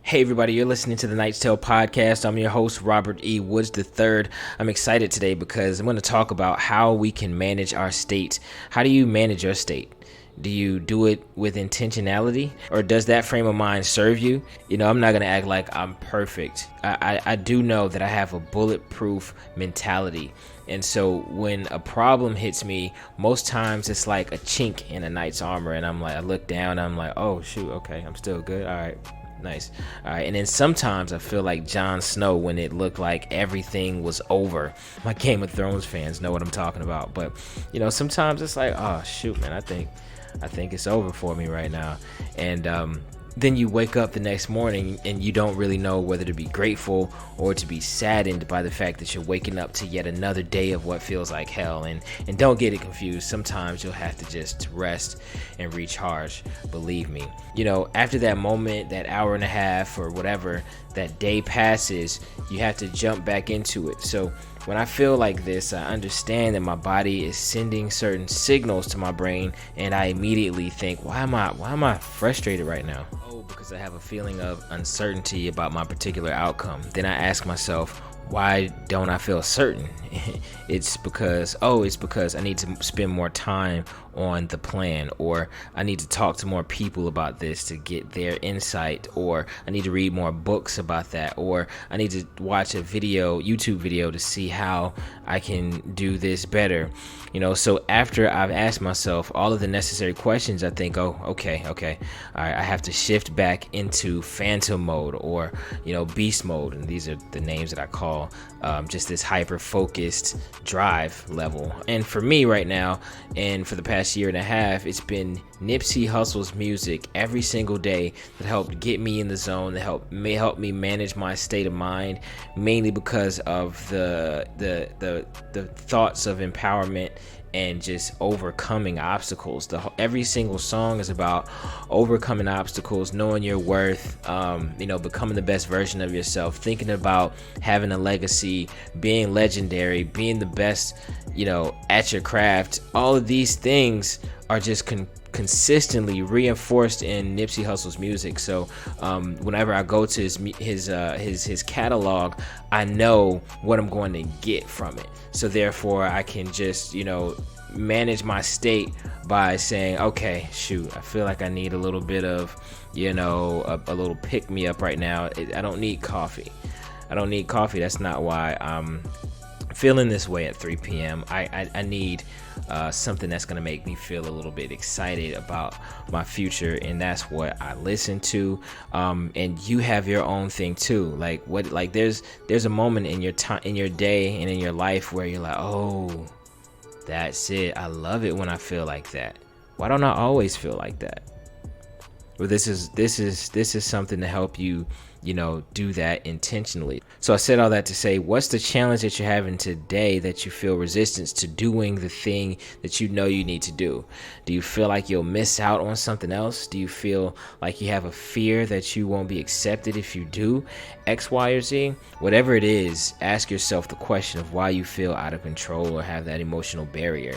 Hey everybody, you're listening to the Knight's Tale podcast. I'm your host, Robert E. Woods III. I'm excited today because I'm going to talk about how we can manage our state. How do you manage your state? Do you do it with intentionality, or does that frame of mind serve you? I'm not going to act like I'm perfect. I do know that I have a bulletproof mentality. And so when a problem hits me, most times it's like a chink in a knight's armor. And I look down, I'm like, oh, shoot, okay, I'm still good. All right. Nice. All right. And then sometimes I feel like Jon Snow when it looked like everything was over. My Game of Thrones fans know what I'm talking about. But, sometimes it's like, oh, shoot, man, I think it's over for me right now. And then you wake up the next morning and you don't really know whether to be grateful or to be saddened by the fact that you're waking up to yet another day of what feels like hell. And don't get it confused. Sometimes you'll have to just rest and recharge. Believe me. After that moment, that hour and a half or whatever, that day passes, you have to jump back into it. So when I feel like this, I understand that my body is sending certain signals to my brain, and I immediately think, why am I frustrated right now? Oh, because I have a feeling of uncertainty about my particular outcome. Then I ask myself, why don't I feel certain? It's because I need to spend more time on the plan, or I need to talk to more people about this to get their insight, or I need to read more books about that, or I need to watch a YouTube video to see how I can do this better. So after I've asked myself all of the necessary questions, I think, oh, okay, all right, I have to shift back into phantom mode or, beast mode. And these are the names that I call just this hyper-focused drive level. And for me right now, and for the past year and a half, it's been Nipsey Hussle's music every single day that helped get me in the zone, that help me manage my state of mind, mainly because of the thoughts of empowerment and just overcoming obstacles. Every single song is about overcoming obstacles, knowing your worth, becoming the best version of yourself, thinking about having a legacy, being legendary, being the best, at your craft. All of these things are just consistently reinforced in Nipsey Hussle's music. So whenever I go to his catalog, I know what I'm going to get from it. So therefore I can just manage my state by saying, okay, shoot, I feel like I need a little bit of a little pick me up right now. I don't need coffee. That's not why I'm feeling this way at 3 p.m. I need something that's going to make me feel a little bit excited about my future, and that's what I listen to. And you have your own thing too. There's a moment in your time, in your day, and in your life where you're like, oh, that's it. I love it when I feel like that. Why don't I always feel like that? Well, this is something to help you, do that intentionally. So I said all that to say, what's the challenge that you're having today that you feel resistance to doing the thing that you need to do? Do you feel like you'll miss out on something else? Do you feel like you have a fear that you won't be accepted if you do X, Y, or Z? Whatever it is, ask yourself the question of why you feel out of control or have that emotional barrier.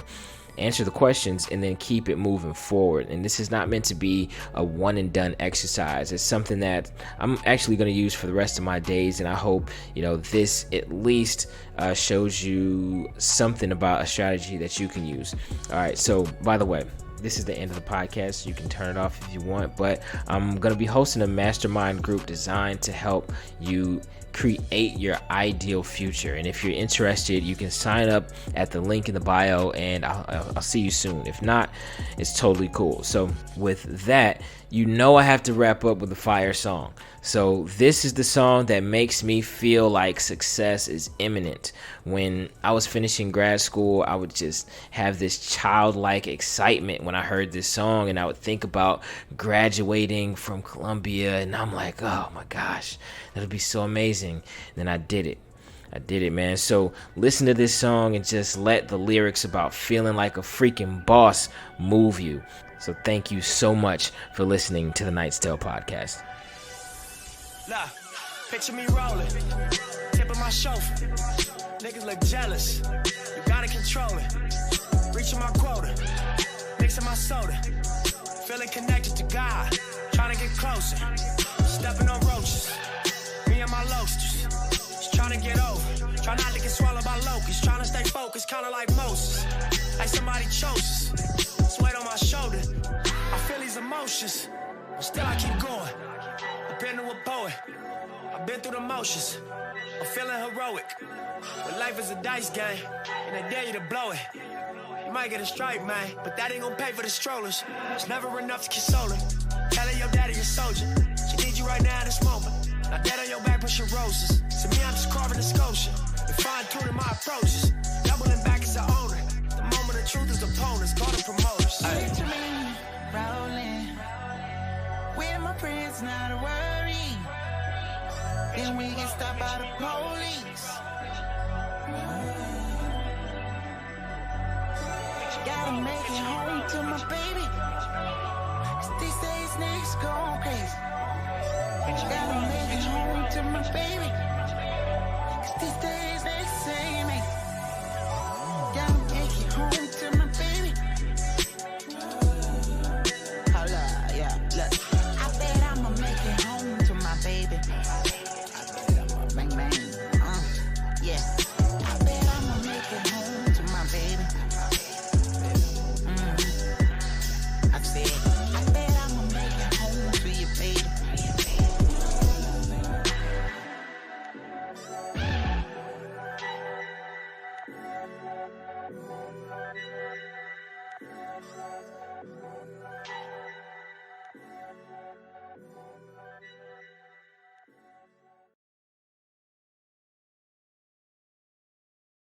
Answer the questions and then keep it moving forward. And this is not meant to be a one and done exercise. It's something that I'm actually going to use for the rest of my days, and I hope this at least shows you something about a strategy that you can use. All right, so by the way, this is the end of the podcast. You can turn it off if you want, but I'm going to be hosting a mastermind group designed to help you create your ideal future. And if you're interested, you can sign up at the link in the bio, and I'll see you soon. If not, it's totally cool. So with that, I have to wrap up with a fire song. So this is the song that makes me feel like success is imminent. When I was finishing grad school, I would just have this childlike excitement when I heard this song, and I would think about graduating from Columbia, and I'm like, oh my gosh, that'll be so amazing. And then I did it, man. So listen to this song and just let the lyrics about feeling like a freaking boss move you. So thank you so much for listening to the Knight's Tale podcast. Nah, picture me rolling, tip of my chauffeur. Niggas look jealous, you gotta control it. Reaching my quota, mixing my soda. Feeling connected to God, trying to get closer. Stepping on roaches. kinda like Moses, like somebody chose us. Sweat on my shoulder, I feel these emotions, but still I keep going. I've been to a poet, I've been through the motions. I'm feeling heroic, but life is a dice game, and they dare you to blow it. You might get a strike, man, but that ain't gonna pay for the strollers. It's never enough to console her. Tell her your daddy a soldier. She needs you right now in this moment. Not dead on your back, pushing roses. To me, I'm just carving a sculpture and fine-tuning my approaches. Doubling back as an owner. The moment of truth is opponents, call them promoters. Picture me rolling with my friends, not a worry. Then we get stopped by the police. Gotta make it home to my baby. 'Cause these days niggas going crazy. Gotta make it home to my baby. 'Cause these days niggas say